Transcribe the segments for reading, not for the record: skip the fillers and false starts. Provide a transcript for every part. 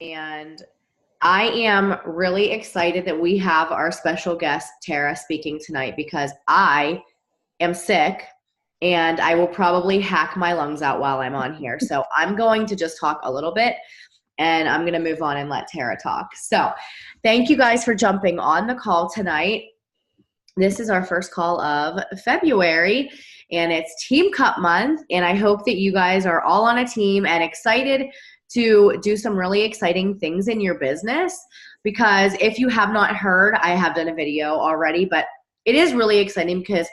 and I am really excited that we have our special guest, Tarra, speaking tonight because I am sick and I will probably hack my lungs out while I'm on here. So I'm going to just talk a little bit and I'm going to move on and let Tarra talk. So thank you guys for jumping on the call tonight. This is our first call of February and it's Team Cup month. And I hope that you guys are all on a team and excited to do some really exciting things in your business. Because if you have not heard, I have done a video already, but it is really exciting because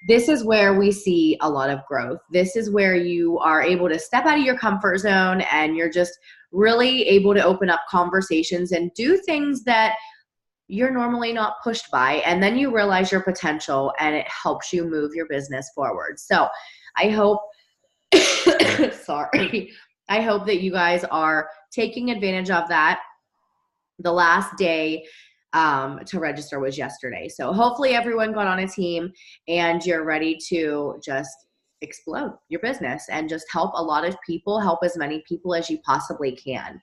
this is where we see a lot of growth. This is where you are able to step out of your comfort zone and you're just really able to open up conversations and do things that you're normally not pushed by, and then you realize your potential and it helps you move your business forward. So I hope, sorry, I hope that you guys are taking advantage of that. The last day to register was yesterday. So hopefully everyone got on a team and you're ready to just explode your business and just help a lot of people, help as many people as you possibly can.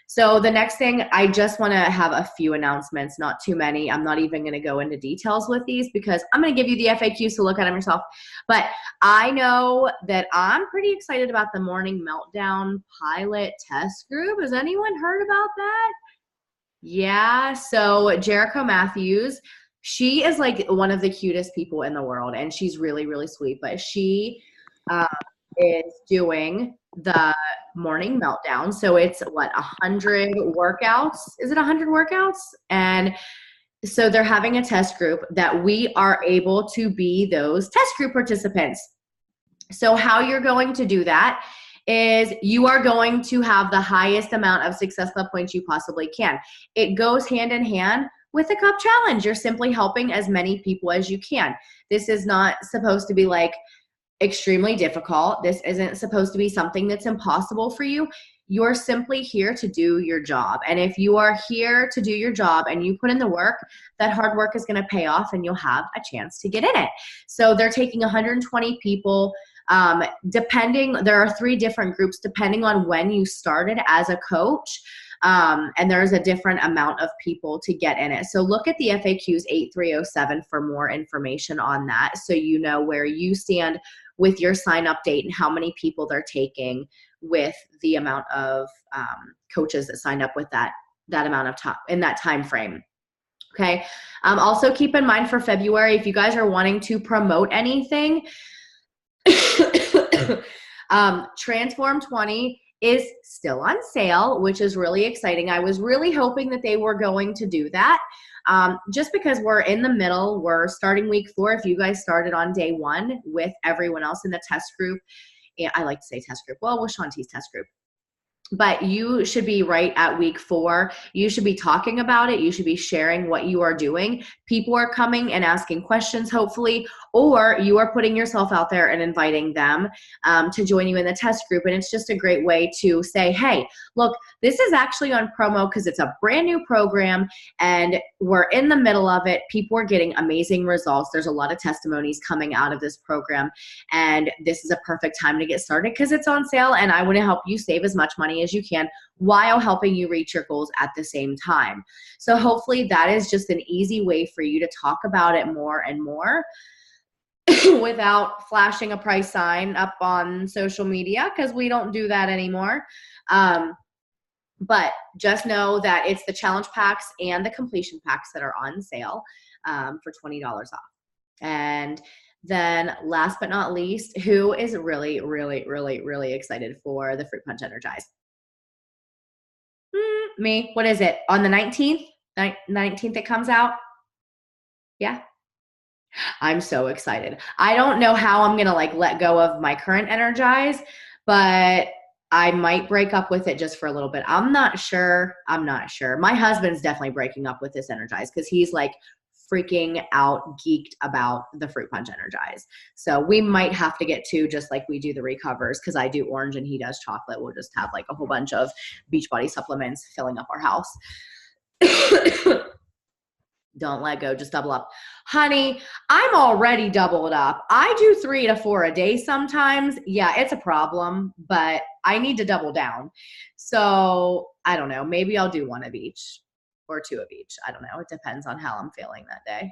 So the next thing, I just want to have a few announcements, not too many. I'm not even going to go into details with these because I'm going to give you the FAQs to look at them yourself. But I know that I'm pretty excited about the Morning Meltdown pilot test group. Has anyone heard about that? Yeah, so Jericho Matthews, she is like one of the cutest people in the world, and she's really, really sweet. But she is doing the Morning Meltdown. So it's what, 100 workouts? Is it 100 workouts? And so they're having a test group that we are able to be those test group participants. So how you're going to do that is you are going to have the highest amount of Success Club points you possibly can. It goes hand in hand with the cup challenge. You're simply helping as many people as you can. This is not supposed to be like extremely difficult. This isn't supposed to be something that's impossible for you. You're simply here to do your job. And if you are here to do your job and you put in the work, that hard work is going to pay off and you'll have a chance to get in it. So they're taking 120 people. There are 3 different groups depending on when you started as a coach. And there's a different amount of people to get in it. So look at the FAQs 8307 for more information on that. So you know where you stand with your sign up date and how many people they're taking with the amount of coaches that signed up with that amount of time in that time frame. Okay. Also keep in mind for February, if you guys are wanting to promote anything, Transform 20 is still on sale, which is really exciting. I was really hoping that they were going to do that. Just because we're in the middle, we're starting week 4. If you guys started on day 1 with everyone else in the test group, and I like to say test group, well, with Shanti's test group. But you should be right at week 4. You should be talking about it. You should be sharing what you are doing. People are coming and asking questions, hopefully, or you are putting yourself out there and inviting them to join you in the test group. And it's just a great way to say, hey, look, this is actually on promo because it's a brand new program and we're in the middle of it. People are getting amazing results. There's a lot of testimonies coming out of this program. And this is a perfect time to get started because it's on sale and I want to help you save as much money as you can while helping you reach your goals at the same time. So hopefully that is just an easy way for you to talk about it more and more without flashing a price sign up on social media because we don't do that anymore. But just know that it's the challenge packs and the completion packs that are on sale for $20 off. And then last but not least, who is really, really, really, really excited for the Fruit Punch Energize? Me. What is it? On the 19th? 19th it comes out? Yeah. I'm so excited. I don't know how I'm going to like let go of my current Energize, but I might break up with it just for a little bit. I'm not sure. My husband's definitely breaking up with this Energize because he's like freaking out, geeked about the Fruit Punch Energize. So we might have to get 2 just like we do the recovers because I do orange and he does chocolate. We'll just have like a whole bunch of Beachbody supplements filling up our house. Don't let go, just double up. Honey, I'm already doubled up. I do 3 to 4 a day sometimes. Yeah, it's a problem, but I need to double down. So I don't know. Maybe I'll do 1 of each or 2 of each. I don't know. It depends on how I'm feeling that day.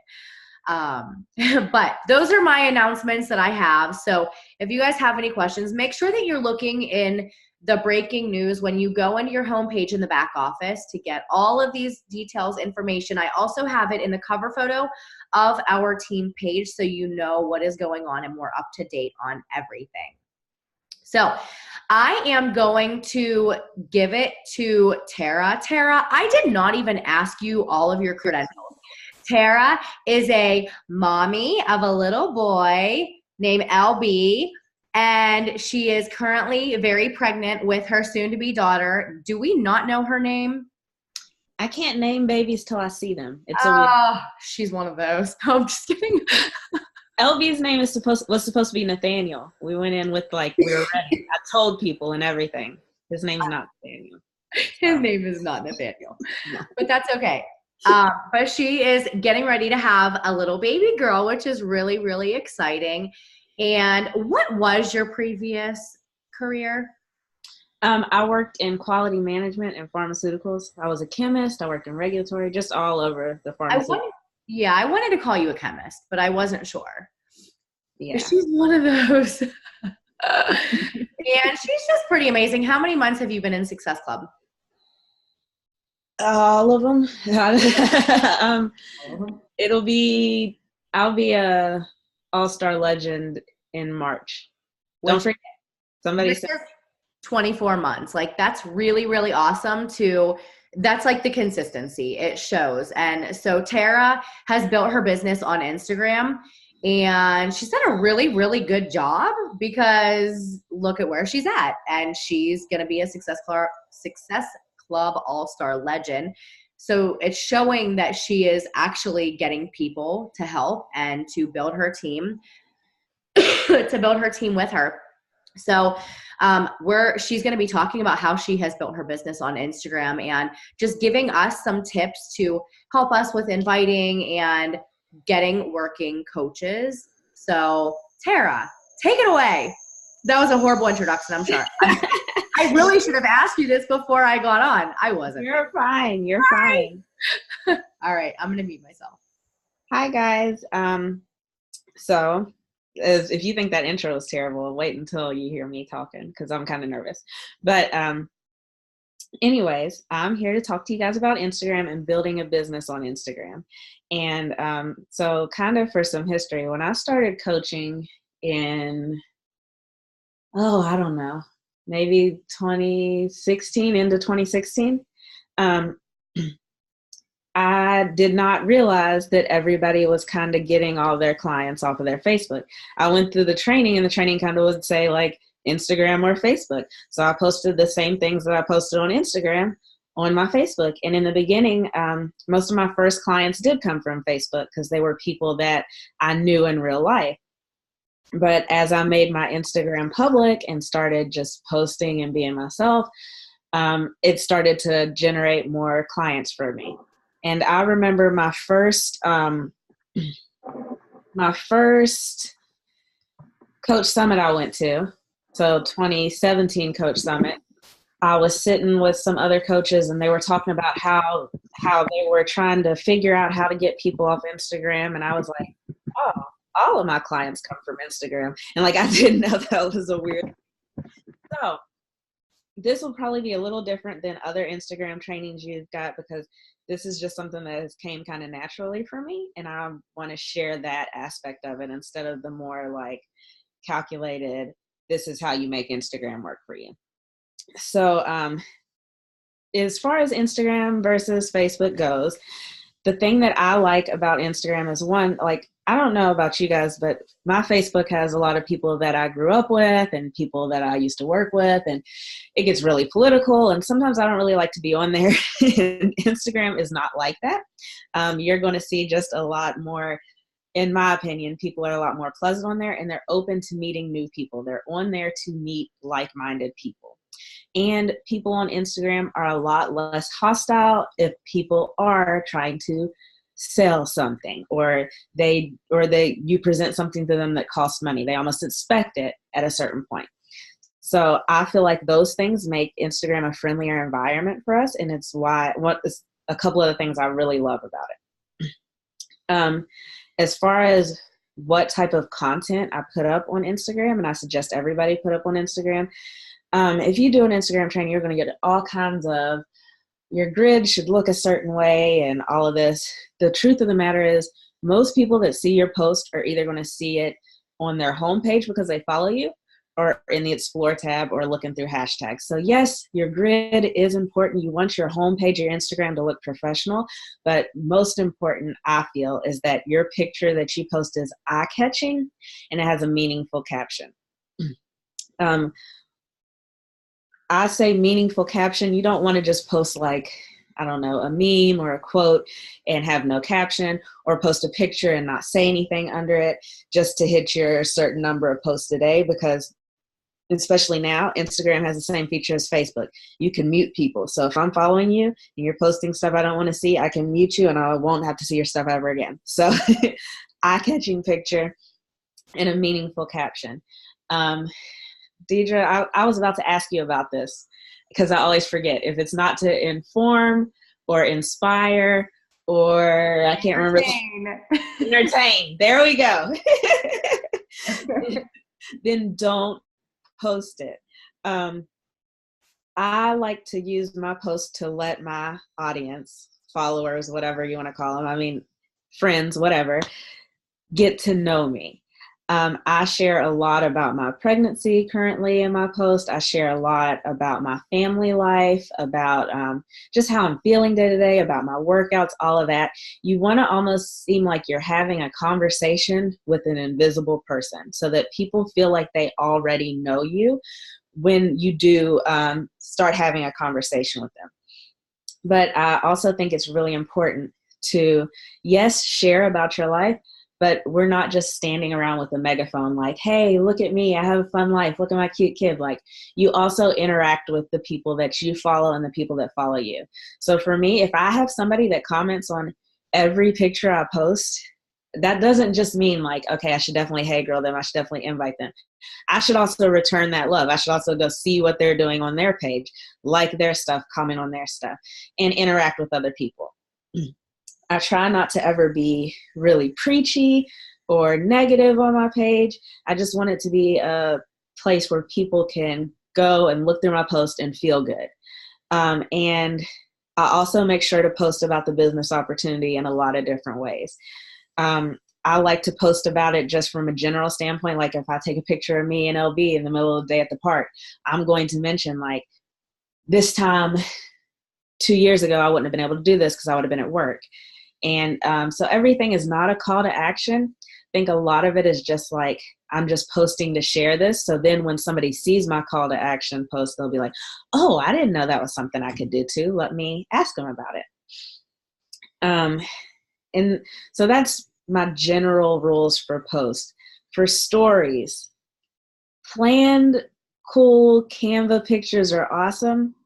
But those are my announcements that I have. So if you guys have any questions, make sure that you're looking in the breaking news when you go into your homepage in the back office to get all of these details, information. I also have it in the cover photo of our team page so you know what is going on and we're up to date on everything. So I am going to give it to Tarra. Tarra, I did not even ask you all of your credentials. Tarra is a mommy of a little boy named LB, and she is currently very pregnant with her soon-to-be daughter. Do we not know her name? I can't name babies till I see them. It's she's one of those. No, I'm just kidding. LB's name was supposed to be Nathaniel. We went in with we were ready. I told people and everything. His name's not Nathaniel. His name is not Nathaniel, but that's okay. But she is getting ready to have a little baby girl, which is really, really exciting. And what was your previous career? I worked in quality management and pharmaceuticals. I was a chemist. I worked in regulatory, just all over the pharmaceutical. I wanted to call you a chemist, but I wasn't sure. Yeah. She's one of those. And she's just pretty amazing. How many months have you been in Success Club? All of them. I'll be a all-star legend in March. Don't forget. Somebody said 24 months. That's really, really awesome that's the consistency. It shows. And so Tarra has built her business on Instagram and she's done a really, really good job because look at where she's at. And she's going to be a Success Club all-star legend. So it's showing that she is actually getting people to help and to build her team, to build her team with her. So she's going to be talking about how she has built her business on Instagram and just giving us some tips to help us with inviting and getting working coaches. So Tarra, take it away. That was a horrible introduction. I'm sorry. I really should have asked you this before I got on. I wasn't. You're fine. You're fine. All right. I'm going to mute myself. Hi, guys. So if you think that intro is terrible, wait until you hear me talking because I'm kind of nervous. But anyways, I'm here to talk to you guys about Instagram and building a business on Instagram. And so kind of for some history, when I started coaching in, I don't know, maybe 2016 into 2016, I did not realize that everybody was kind of getting all their clients off of their Facebook. I went through the training and the training kind of would say Instagram or Facebook. So I posted the same things that I posted on Instagram on my Facebook. And in the beginning, most of my first clients did come from Facebook because they were people that I knew in real life. But as I made my Instagram public and started just posting and being myself, it started to generate more clients for me. And I remember my first Coach Summit I went to, so 2017 Coach Summit, I was sitting with some other coaches and they were talking about how they were trying to figure out how to get people off Instagram. And I was like, oh, all of my clients come from Instagram. And I didn't know that was a weird thing. So this will probably be a little different than other Instagram trainings you've got because this is just something that has came kind of naturally for me. And I want to share that aspect of it instead of the more calculated, this is how you make Instagram work for you. So as far as Instagram versus Facebook goes, the thing that I like about Instagram is one, I don't know about you guys, but my Facebook has a lot of people that I grew up with and people that I used to work with, and it gets really political. And sometimes I don't really like to be on there. Instagram is not like that. You're going to see just a lot more, in my opinion, people are a lot more pleasant on there and they're open to meeting new people. They're on there to meet like-minded people. And people on Instagram are a lot less hostile if people are trying to sell something, or you present something to them that costs money. They almost expect it at a certain point. So I feel like those things make Instagram a friendlier environment for us, and it's what is a couple of the things I really love about it. As far as what type of content I put up on Instagram, and I suggest everybody put up on Instagram, if you do an Instagram training, you're going to get all kinds of, your grid should look a certain way and all of this. The truth of the matter is, most people that see your post are either going to see it on their homepage because they follow you, or in the Explore tab, or looking through hashtags. So yes, your grid is important. You want your homepage, your Instagram to look professional, but most important, I feel, is that your picture that you post is eye-catching and it has a meaningful caption. I say meaningful caption. You don't want to just post like, I don't know, a meme or a quote and have no caption, or post a picture and not say anything under it just to hit your certain number of posts a day, because especially now, Instagram has the same feature as Facebook. You can mute people. So if I'm following you and you're posting stuff I don't want to see, I can mute you and I won't have to see your stuff ever again. So eye-catching picture and a meaningful caption. Deidre, I was about to ask you about this because I always forget. If it's not to inform or inspire, or I can't remember. Entertain. There we go. Then don't post it. I like to use my post to let my audience, followers, whatever you want to call them, I mean, friends, whatever, get to know me. I share a lot about my pregnancy currently in my post. I share a lot about my family life, about just how I'm feeling day to day, about my workouts, all of that. You want to almost seem like you're having a conversation with an invisible person, so that people feel like they already know you when you do start having a conversation with them. But I also think it's really important to, yes, share about your life, but we're not just standing around with a megaphone like, hey, look at me, I have a fun life, look at my cute kid. Like, you also interact with the people that you follow and the people that follow you. So for me, if I have somebody that comments on every picture I post, that doesn't just mean like, okay, I should definitely hey girl them, I should definitely invite them. I should also return that love. I should also go see what they're doing on their page, like their stuff, comment on their stuff, and interact with other people. I try not to ever be really preachy or negative on my page. I just want it to be a place where people can go and look through my post and feel good. And I also make sure to post about the business opportunity in a lot of different ways. I like to post about it just from a general standpoint. Like if I take a picture of me and LB in the middle of the day at the park, I'm going to mention like, this time 2 years ago, I wouldn't have been able to do this because I would have been at work. And so everything is not a call to action. I think a lot of it is just like, I'm just posting to share this. So then when somebody sees my call to action post, they'll be like, oh, I didn't know that was something I could do too. Let me ask them about it. And so that's my general rules for posts. For stories, planned, cool Canva pictures are awesome.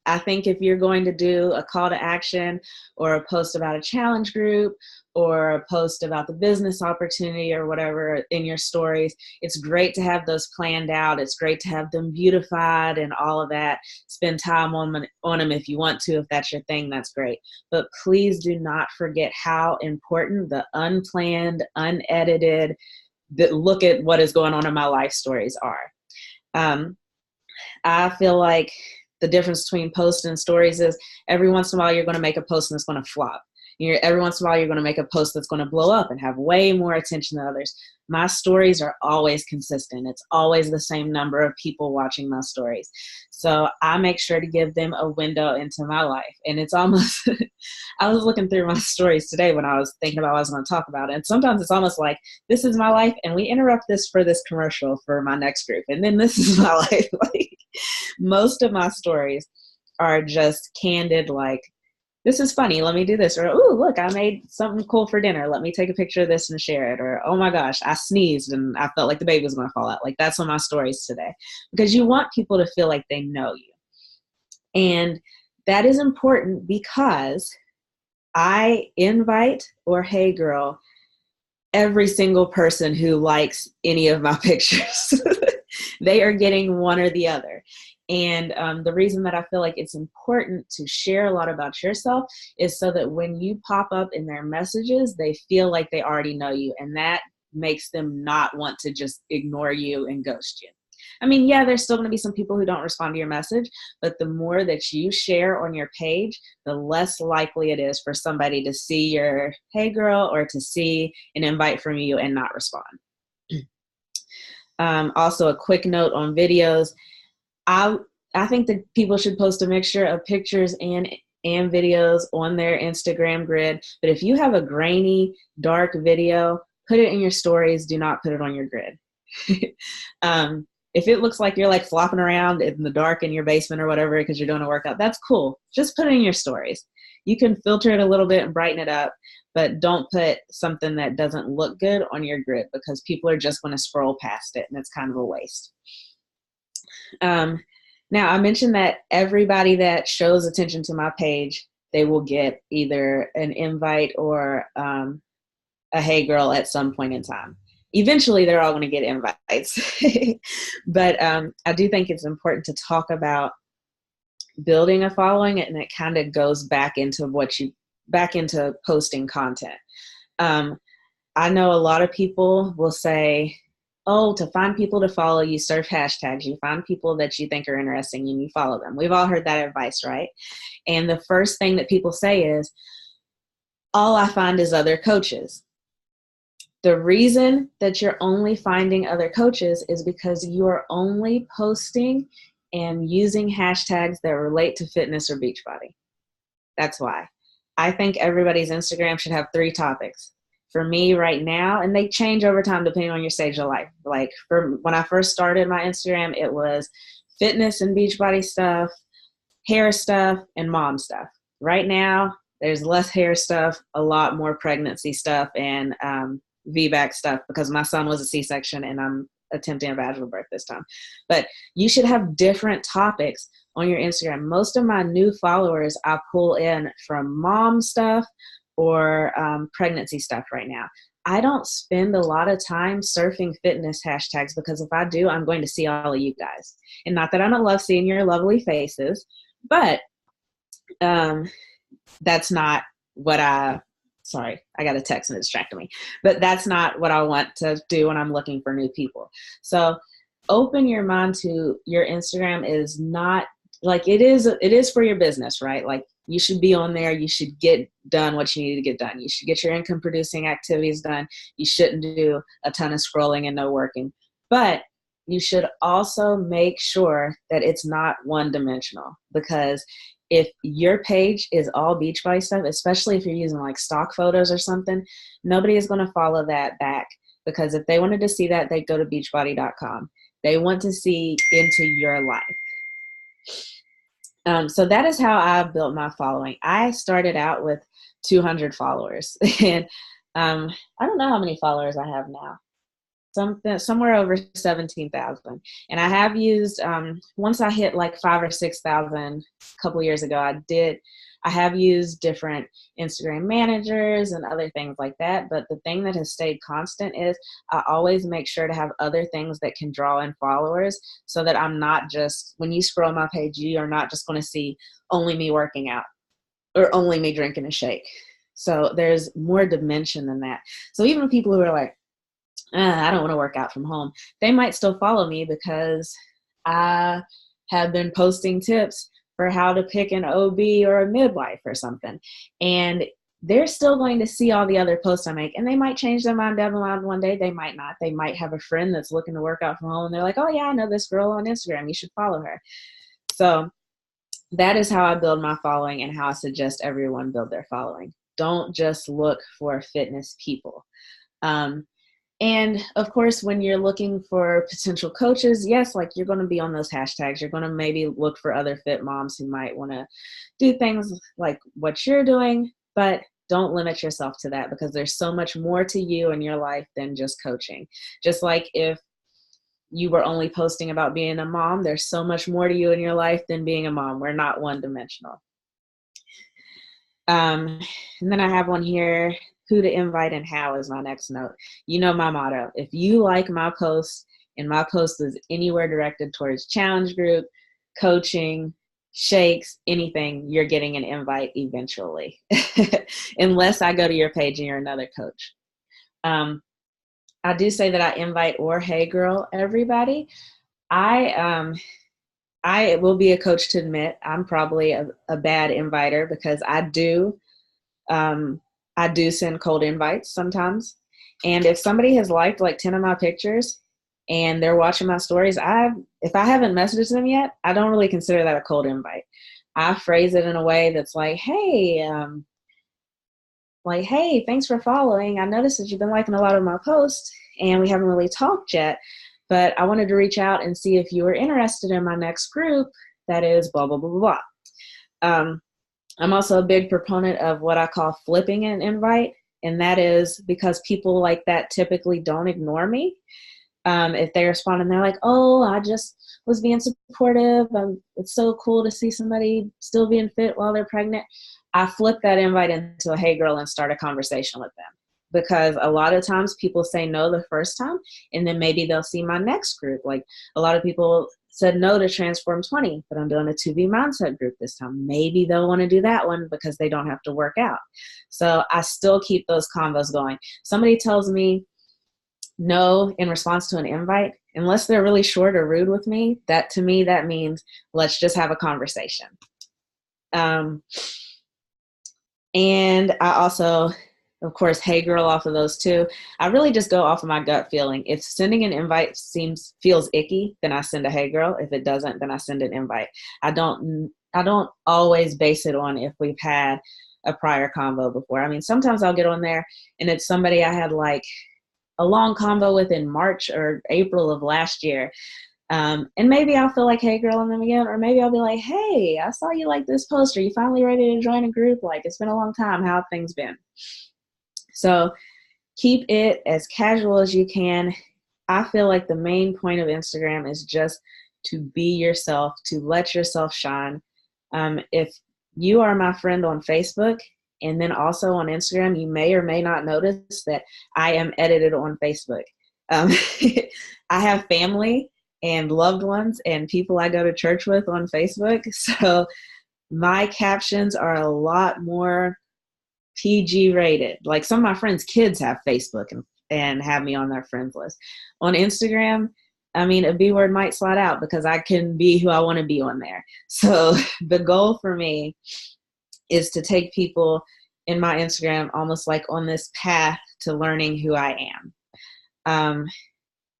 I think if you're going to do a call to action or a post about a challenge group or a post about the business opportunity or whatever in your stories, it's great to have those planned out. It's great to have them beautified and all of that. Spend time on them if you want to. If that's your thing, that's great. But please do not forget how important the unplanned, unedited, look at what is going on in my life stories are. I feel like the difference between posts and stories is every once in a while you're going to make a post and it's going to flop. Every once in a while you're going to make a post that's going to blow up and have way more attention than others. My stories are always consistent. It's always the same number of people watching my stories. So I make sure to give them a window into my life. And it's almost, I was looking through my stories today when I was thinking about what I was going to talk about. And sometimes it's almost like, this is my life and we interrupt this for this commercial for my next group. And then this is my life. Like, most of my stories are just candid, like, this is funny, let me do this. Or, oh, look, I made something cool for dinner. Let me take a picture of this and share it. Or, oh my gosh, I sneezed and I felt like the baby was going to fall out. Like, that's one of my stories today. Because you want people to feel like they know you. And that is important because I invite or hey girl every single person who likes any of my pictures. They are getting one or the other. And the reason that I feel like it's important to share a lot about yourself is so that when you pop up in their messages, they feel like they already know you. And that makes them not want to just ignore you and ghost you. I mean, yeah, there's still going to be some people who don't respond to your message, but the more that you share on your page, the less likely it is for somebody to see your hey girl or to see an invite from you and not respond. Also, a quick note on videos. I think that people should post a mixture of pictures and videos on their Instagram grid. But if you have a grainy, dark video, put it in your stories. Do not put it on your grid. If it looks like you're like flopping around in the dark in your basement or whatever because you're doing a workout, that's cool. Just put it in your stories. You can filter it a little bit and brighten it up, but don't put something that doesn't look good on your grid because people are just going to scroll past it and it's kind of a waste. Now, I mentioned that everybody that shows attention to my page, they will get either an invite or a hey girl at some point in time. Eventually, they're all going to get invites. But I do think it's important to talk about building a following, and it kind of goes back into posting content. I know a lot of people will say, oh, to find people to follow, you search hashtags. You find people that you think are interesting and you follow them. We've all heard that advice, right? And the first thing that people say is, all I find is other coaches. The reason that you're only finding other coaches is because you're only posting and using hashtags that relate to fitness or Beachbody. That's why. I think everybody's Instagram should have 3 topics. For me right now, and they change over time depending on your stage of life. Like for when I first started my Instagram, it was fitness and Beachbody stuff, hair stuff, and mom stuff. Right now, there's less hair stuff, a lot more pregnancy stuff, and VBAC stuff because my son was a C-section and I'm attempting a vaginal birth this time. But you should have different topics on your Instagram. Most of my new followers I pull in from mom stuff or pregnancy stuff right now. I don't spend a lot of time surfing fitness hashtags because if I do, I'm going to see all of you guys. And not that I don't love seeing your lovely faces, but that's not what sorry, I got a text and it distracted me. But that's not what I want to do when I'm looking for new people. So open your mind to your Instagram is not like it is for your business, right? Like you should be on there. You should get done what you need to get done. You should get your income producing activities done. You shouldn't do a ton of scrolling and no working. But you should also make sure that it's not one dimensional because if your page is all Beachbody stuff, especially if you're using like stock photos or something, nobody is going to follow that back because if they wanted to see that, they'd go to beachbody.com. They want to see into your life. So that is how I built my following. I started out with 200 followers and I don't know how many followers I have now. Somewhere over 17,000. And I have used, once I hit like 5,000 or 6,000 a couple years ago, I have used different Instagram managers and other things like that. But the thing that has stayed constant is I always make sure to have other things that can draw in followers so that I'm not just, when you scroll my page, you are not just going to see only me working out or only me drinking a shake. So there's more dimension than that. So even people who are like, I don't want to work out from home, they might still follow me because I have been posting tips for how to pick an OB or a midwife or something. And they're still going to see all the other posts I make. And they might change their mind down the line one day. They might not. They might have a friend that's looking to work out from home. And they're like, oh, yeah, I know this girl on Instagram. You should follow her. So that is how I build my following and how I suggest everyone build their following. Don't just look for fitness people. And of course, when you're looking for potential coaches, yes, like you're going to be on those hashtags. You're going to maybe look for other fit moms who might want to do things like what you're doing, but don't limit yourself to that because there's so much more to you in your life than just coaching. Just like if you were only posting about being a mom, there's so much more to you in your life than being a mom. We're not one dimensional. And then I have one here, who to invite and how is my next note. You know my motto. If you like my post and my post is anywhere directed towards challenge group, coaching, shakes, anything, you're getting an invite eventually. Unless I go to your page and you're another coach. I do say that I invite or hey girl everybody. I will be a coach to admit I'm probably a bad inviter because I do send cold invites sometimes. And if somebody has liked like 10 of my pictures and they're watching my stories, if I haven't messaged them yet, I don't really consider that a cold invite. I phrase it in a way that's like, hey, thanks for following. I noticed that you've been liking a lot of my posts and we haven't really talked yet, but I wanted to reach out and see if you were interested in my next group that is blah, blah, blah, blah, blah. I'm also a big proponent of what I call flipping an invite, and that is because people like that typically don't ignore me. If they respond and they're like, oh, I just was being supportive. It's so cool to see somebody still being fit while they're pregnant. I flip that invite into a hey girl and start a conversation with them. Because a lot of times people say no the first time, and then maybe they'll see my next group. Like a lot of people said no to Transform 20, but I'm doing a 2B mindset group this time. Maybe they'll want to do that one because they don't have to work out. So I still keep those convos going. Somebody tells me no in response to an invite, unless they're really short or rude with me, that to me, that means let's just have a conversation. And I also, of course, hey girl off of those two. I really just go off of my gut feeling. If sending an invite feels icky, then I send a hey girl. If it doesn't, then I send an invite. I don't always base it on if we've had a prior convo before. I mean, sometimes I'll get on there and it's somebody I had like a long convo with in March or April of last year. And maybe I'll feel like, hey girl, and them again, or maybe I'll be like, hey, I saw you like this post. Are you finally ready to join a group? Like, it's been a long time. How have things been? So keep it as casual as you can. I feel like the main point of Instagram is just to be yourself, to let yourself shine. If you are my friend on Facebook and then also on Instagram, you may or may not notice that I am edited on Facebook. I have family and loved ones and people I go to church with on Facebook. So my captions are a lot more PG rated. Like some of my friends' kids have Facebook and have me on their friends list. On Instagram, I mean, a B word might slide out because I can be who I want to be on there. So the goal for me is to take people in my Instagram almost like on this path to learning who I am.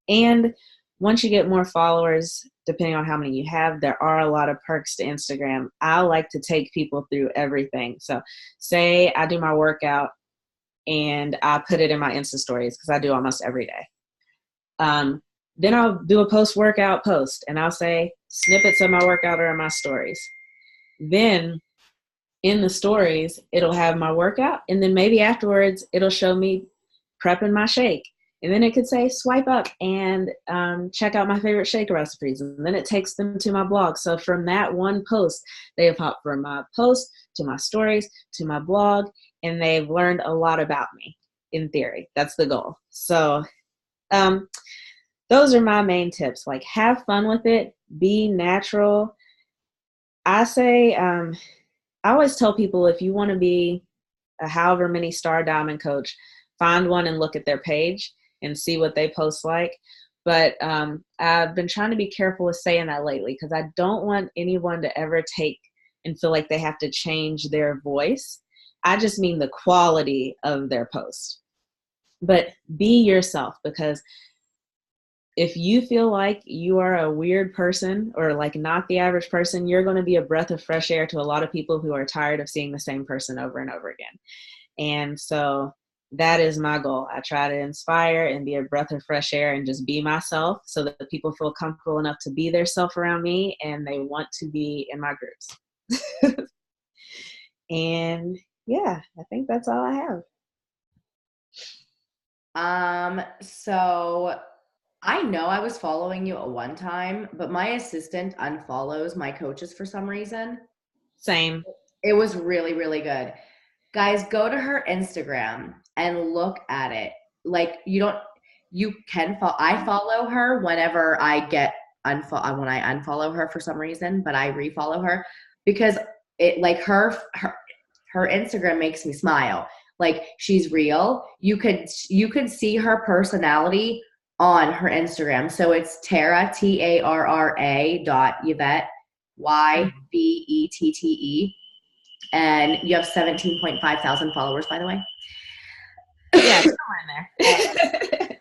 And once you get more followers, depending on how many you have, there are a lot of perks to Instagram. I like to take people through everything. So say I do my workout and I put it in my Insta stories because I do almost every day. Then I'll do a post-workout post and I'll say snippets of my workout are in my stories. Then in the stories, it'll have my workout. And then maybe afterwards, it'll show me prepping my shake. And then it could say swipe up and check out my favorite shake recipes. And then it takes them to my blog. So from that one post, they have hopped from my post to my stories to my blog, and they've learned a lot about me in theory. That's the goal. So those are my main tips. Like have fun with it. Be natural. I say, I always tell people if you want to be a however many star diamond coach, find one and look at their page and see what they post like. But I've been trying to be careful with saying that lately because I don't want anyone to ever take and feel like they have to change their voice. I just mean the quality of their post. But be yourself, because if you feel like you are a weird person or like not the average person, you're going to be a breath of fresh air to a lot of people who are tired of seeing the same person over and over again. And so that is my goal. I try to inspire and be a breath of fresh air and just be myself so that the people feel comfortable enough to be their self around me and they want to be in my groups. And yeah, I think that's all I have. So I know I was following you at one time, but my assistant unfollows my coaches for some reason. Same. It was really, really good. Guys, go to her Instagram and look at it. Like you can follow. I follow her whenever I get when I unfollow her for some reason, but I refollow her because it like her Instagram makes me smile. Like she's real. You could see her personality on her Instagram. So it's Tarra Tarra Yvette, and you have 17.5 thousand followers, by the way. Yeah, somewhere in there.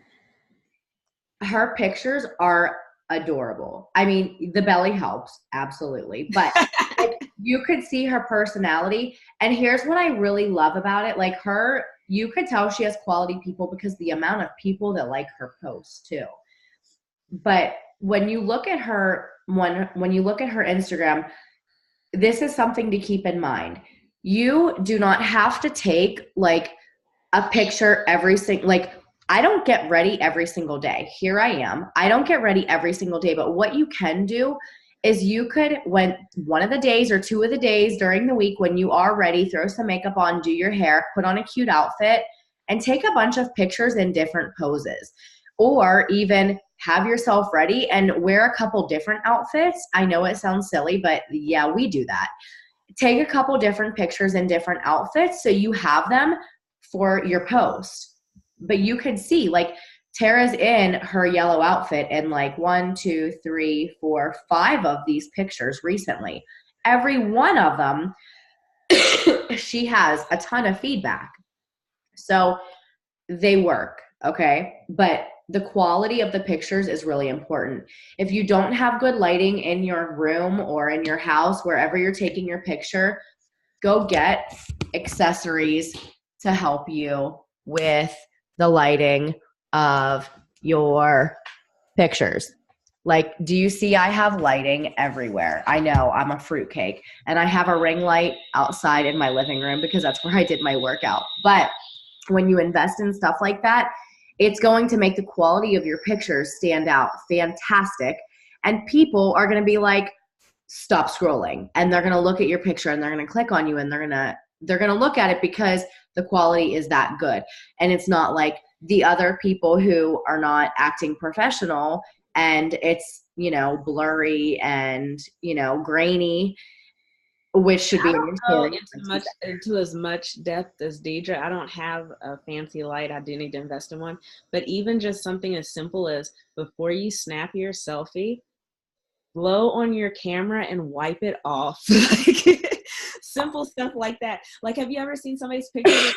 Her pictures are adorable. I mean, the belly helps, absolutely. But like, you could see her personality. And here's what I really love about it. Like you could tell she has quality people because the amount of people that like her posts too. But when you look at her, when you look at her Instagram, this is something to keep in mind. You do not have to take like a picture every single, like I don't get ready every single day. Here I am. I don't get ready every single day, but what you can do is you could, when one of the days or two of the days during the week when you are ready, throw some makeup on, do your hair, put on a cute outfit, and take a bunch of pictures in different poses. Or even have yourself ready and wear a couple different outfits. I know it sounds silly, but yeah, we do that. Take a couple different pictures in different outfits so you have them for your post. But you could see like Tara's in her yellow outfit in like 1, 2, 3, 4, 5 of these pictures recently. Every one of them, she has a ton of feedback. So they work, okay? But the quality of the pictures is really important. If you don't have good lighting in your room or in your house, wherever you're taking your picture, go get accessories to help you with the lighting of your pictures. Like, do you see I have lighting everywhere? I know I'm a fruitcake, and I have a ring light outside in my living room because that's where I did my workout. But when you invest in stuff like that, it's going to make the quality of your pictures stand out fantastic. And people are going to be like, stop scrolling. And they're going to look at your picture and they're going to click on you and they're going to look at it because the quality is that good. And it's not like the other people who are not acting professional and it's, blurry and, grainy, which should be in your into as much depth as Deidre. I don't have a fancy light. I do need to invest in one. But even just something as simple as before you snap your selfie, blow on your camera and wipe it off. Like, simple stuff like that. Like, have you ever seen somebody's picture?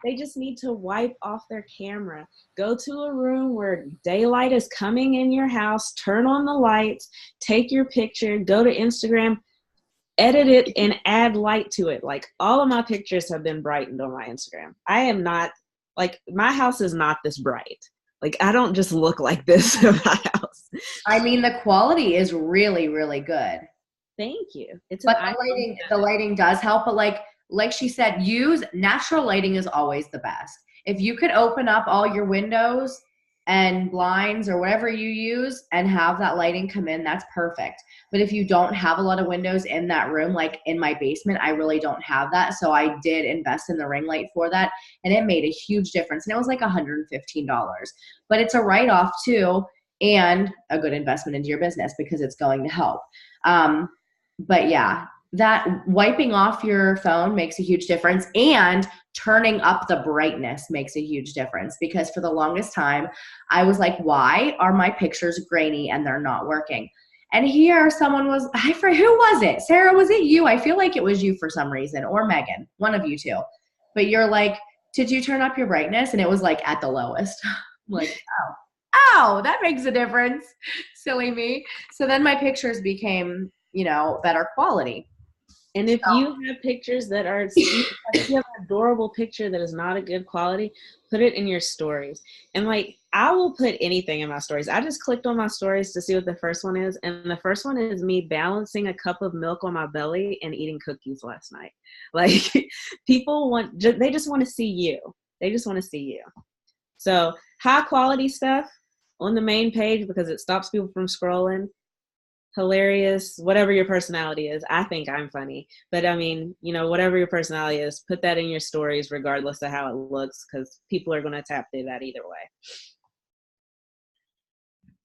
They just need to wipe off their camera. Go to a room where daylight is coming in your house, turn on the lights, take your picture, go to Instagram, edit it and add light to it. Like, all of my pictures have been brightened on my Instagram. I am not, like, my house is not this bright. Like, I don't just look like this in my house. I mean, the quality is really, really good. Thank you. But the lighting does help. But like she said, use natural lighting is always the best. If you could open up all your windows and blinds or whatever you use and have that lighting come in, that's perfect. But if you don't have a lot of windows in that room, like in my basement, I really don't have that. So I did invest in the ring light for that, and it made a huge difference. And it was like $115, but it's a write-off too, and a good investment into your business because it's going to help. But yeah, that wiping off your phone makes a huge difference, and turning up the brightness makes a huge difference, because for the longest time I was like, why are my pictures grainy and they're not working? And here someone was, who was it? Sarah, was it you? I feel like it was you for some reason, or Megan, one of you two. But you're like, did you turn up your brightness? And it was like at the lowest. I'm like, oh, that makes a difference. Silly me. So then my pictures became, better quality. And if you have pictures that are, if you have an adorable picture that is not a good quality, put it in your stories. And like, I will put anything in my stories. I just clicked on my stories to see what the first one is. And the first one is me balancing a cup of milk on my belly and eating cookies last night. Like, people they just want to see you. They just want to see you. So high quality stuff on the main page, because it stops people from scrolling, hilarious, whatever your personality is. I think I'm funny, but I mean, you know, whatever your personality is, put that in your stories regardless of how it looks, because people are going to tap through that either way.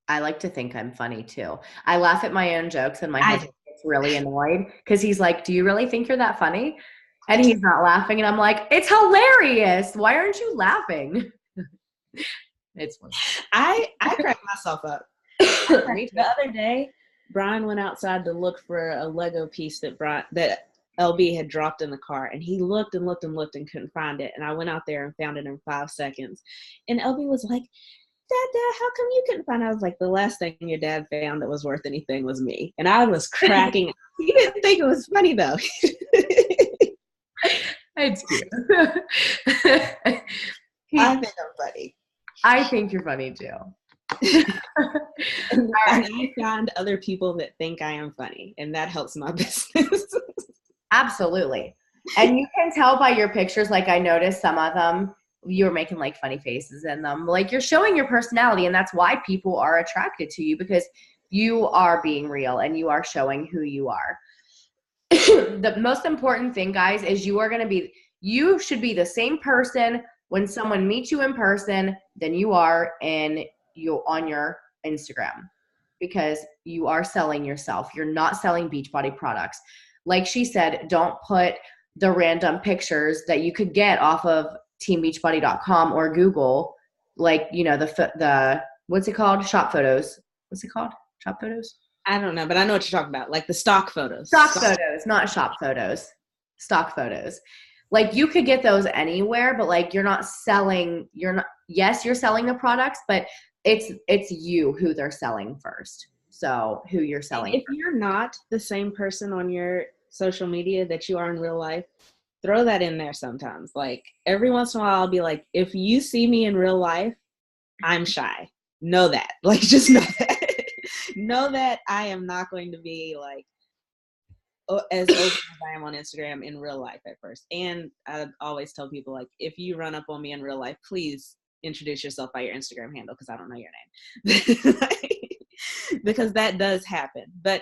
I like to think I'm funny too. I laugh at my own jokes and my husband gets really annoyed because he's like, do you really think you're that funny? And he's not laughing. And I'm like, it's hilarious. Why aren't you laughing? It's funny. I crack myself up. Me too. The other day, Brian went outside to look for a Lego piece that LB had dropped in the car, and he looked and looked and looked and couldn't find it. And I went out there and found it in 5 seconds. And LB was like, Dad, how come you couldn't find it? I was like, the last thing your dad found that was worth anything was me. And I was cracking up. He didn't think it was funny, though. It's cute. I think I'm funny. I think you're funny, too. And I find other people that think I am funny, and that helps my business. Absolutely. And you can tell by your pictures, like I noticed some of them, you were making like funny faces in them. Like you're showing your personality, and that's why people are attracted to you, because you are being real and you are showing who you are. The most important thing, guys, is you should be the same person when someone meets you in person than you are on your Instagram, because you are selling yourself. You're not selling Beachbody products. Like she said, don't put the random pictures that you could get off of teambeachbody.com or Google, like, you know, the what's it called? Shop photos. What's it called? Shop photos? I don't know, but I know what you're talking about. Like the stock photos. Stock photos, not shop photos. Stock photos. Like you could get those anywhere, but like yes, you're selling the products, but it's you who they're selling first. So who you're selling. If you're not the same person on your social media that you are in real life, throw that in there sometimes. Like every once in a while, I'll be like, if you see me in real life, I'm shy. Know that. Like just know that. Know that I am not going to be like as open as I am on Instagram in real life at first. And I always tell people, like, if you run up on me in real life, please introduce yourself by your Instagram handle, because I don't know your name. Because that does happen. But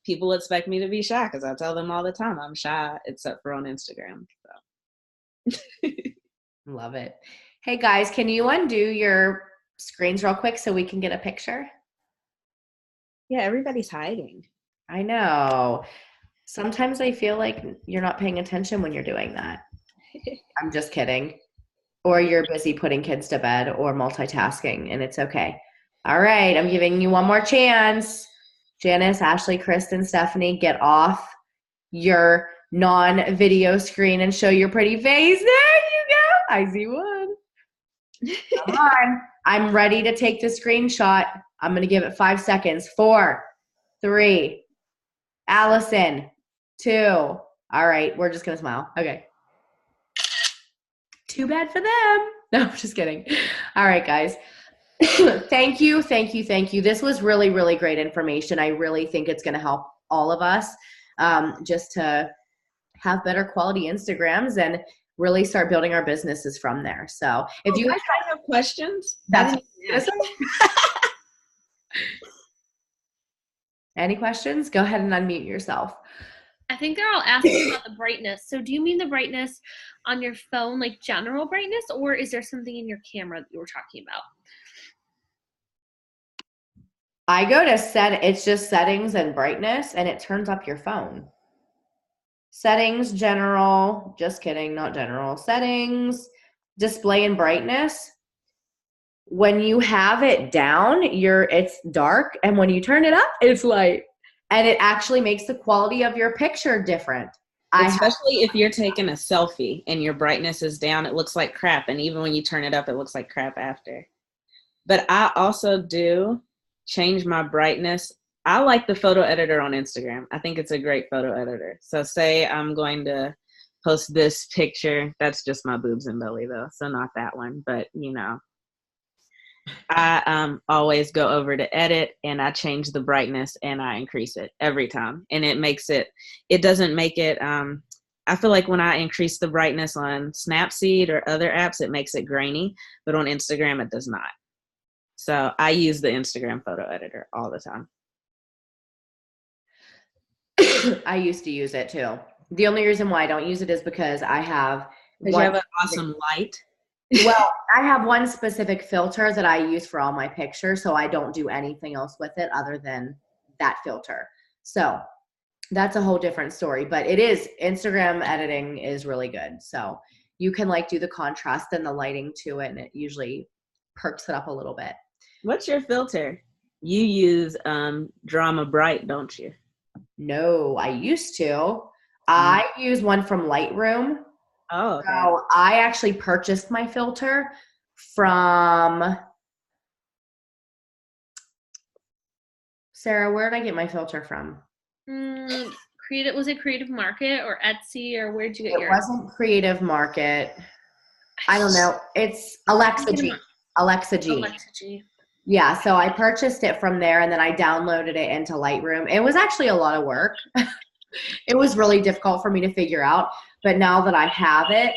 people expect me to be shy, because I tell them all the time I'm shy, except for on Instagram. So. Love it. Hey guys, can you undo your screens real quick so we can get a picture? Yeah, everybody's hiding. I know. Sometimes I feel like you're not paying attention when you're doing that. I'm just kidding. Or you're busy putting kids to bed or multitasking, and it's okay. All right, I'm giving you one more chance. Janice, Ashley, Kristen, Stephanie, get off your non-video screen and show your pretty face. There you go. I see one. Come on. I'm ready to take the screenshot. I'm going to give it 5 seconds. 4, 3, Allison, 2. All right, we're just going to smile. Okay. Too bad for them. No, I'm just kidding. All right, guys. Thank you. This was really, really great information. I really think it's going to help all of us just to have better quality Instagrams and really start building our businesses from there. So if you guys have questions, any questions, go ahead and unmute yourself. I think they're all asking about the brightness. So do you mean the brightness on your phone, like general brightness, or is there something in your camera that you were talking about? I go to it's just settings and brightness, and it turns up your phone. Settings, general, just kidding, not general. Settings, display and brightness. When you have it down, it's dark, and when you turn it up, it's light. And it actually makes the quality of your picture different. Especially if you're taking a selfie and your brightness is down, it looks like crap. And even when you turn it up, it looks like crap after. But I also do change my brightness. I like the photo editor on Instagram. I think it's a great photo editor. So say I'm going to post this picture. That's just my boobs and belly though. So not that one, but you know. I always go over to edit and I change the brightness and I increase it every time. And it doesn't make it, I feel like when I increase the brightness on Snapseed or other apps, it makes it grainy, but on Instagram, it does not. So I use the Instagram photo editor all the time. I used to use it too. The only reason why I don't use it is because I have Because you have an awesome light. well, I have one specific filter that I use for all my pictures, so I don't do anything else with it other than that filter. So that's a whole different story, but it is, Instagram editing is really good. So you can like do the contrast and the lighting to it, and it usually perks it up a little bit. What's your filter? You use Drama Bright, don't you? No, I used to. I use one from Lightroom. Oh, okay. So I actually purchased my filter from Sarah. Where did I get my filter from? Was it Creative Market or Etsy, or where'd you get yours? It wasn't Creative Market. I don't know. It's Alexa G. Alexa G. Yeah, so I purchased it from there, and then I downloaded it into Lightroom. It was actually a lot of work. It was really difficult for me to figure out, but now that I have it,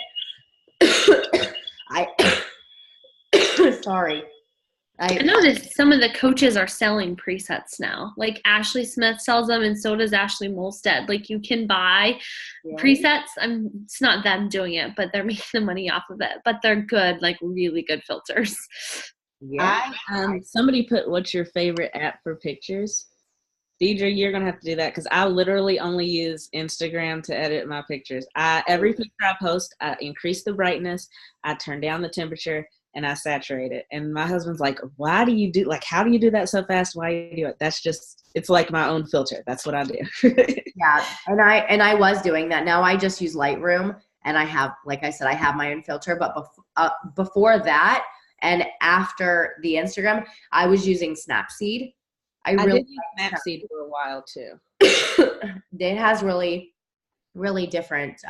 sorry. I noticed some of the coaches are selling presets now. Like Ashley Smith sells them, and so does Ashley Molstead. Like you can buy presets. It's not them doing it, but they're making the money off of it. But they're good, like really good filters. Yeah. Somebody put, what's your favorite app for pictures? Deidre, you're gonna have to do that because I literally only use Instagram to edit my pictures. Every picture I post, I increase the brightness, I turn down the temperature, and I saturate it. And my husband's like, how do you do that so fast? Why do you do it? It's like my own filter. That's what I do. Yeah. And I was doing that. Now I just use Lightroom, and I have, like I said, I have my own filter, but before that and after the Instagram, I was using Snapseed. I did use Snapseed for a while too. It has really, really different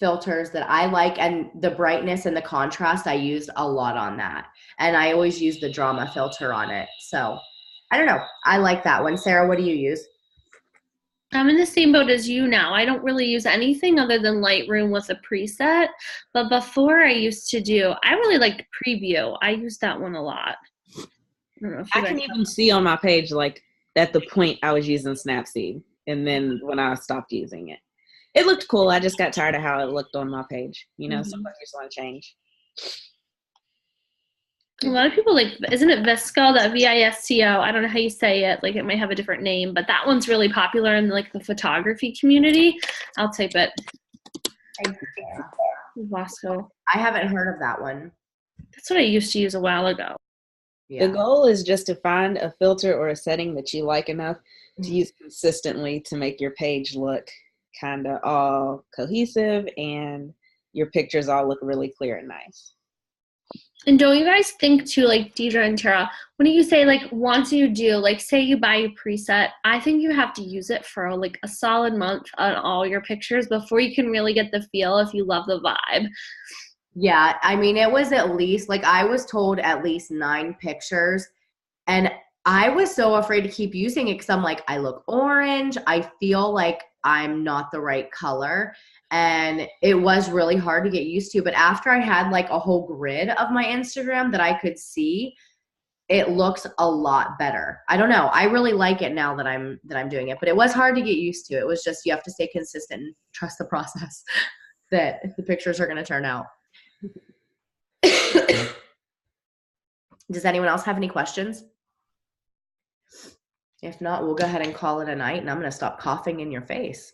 filters that I like, and the brightness and the contrast, I used a lot on that. And I always use the drama filter on it. So I don't know. I like that one. Sarah, what do you use? I'm in the same boat as you now. I don't really use anything other than Lightroom with a preset. But before I really liked Preview. I used that one a lot. I can even see on my page, like at the point I was using Snapseed, and then when I stopped using it, it looked cool. I just got tired of how it looked on my page. Somebody just want to change. A lot of people isn't it Visco, that VISTO? I don't know how you say it. Like it might have a different name, but that one's really popular in like the photography community. I'll type it. Visco. I haven't heard of that one. That's what I used to use a while ago. Yeah. The goal is just to find a filter or a setting that you like enough to use consistently to make your page look kind of all cohesive and your pictures all look really clear and nice. And don't you guys think too, like Deidre and Tarra, when you say like once you do, like say you buy a preset, I think you have to use it for like a solid month on all your pictures before you can really get the feel if you love the vibe. Yeah, I mean, it was at least, like I was told at least 9 pictures, and I was so afraid to keep using it because I'm like, I look orange, I feel like I'm not the right color, and it was really hard to get used to. But after I had like a whole grid of my Instagram that I could see, it looks a lot better. I don't know. I really like it now that I'm doing it, but it was hard to get used to. It was just, you have to stay consistent and trust the process that the pictures are going to turn out. Does anyone else have any questions? If not, we'll go ahead and call it a night, and I'm going to stop coughing in your face.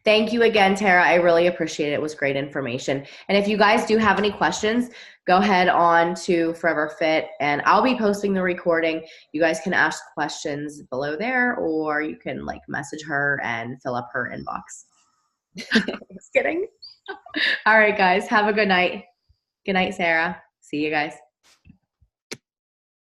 Thank you again, Tarra. I really appreciate it. It was great information. And if you guys do have any questions, go ahead on to Forever Fit, and I'll be posting the recording. You guys can ask questions below there, or you can like message her and fill up her inbox. Just kidding. All right, guys. Have a good night. Good night, Sarah. See you guys.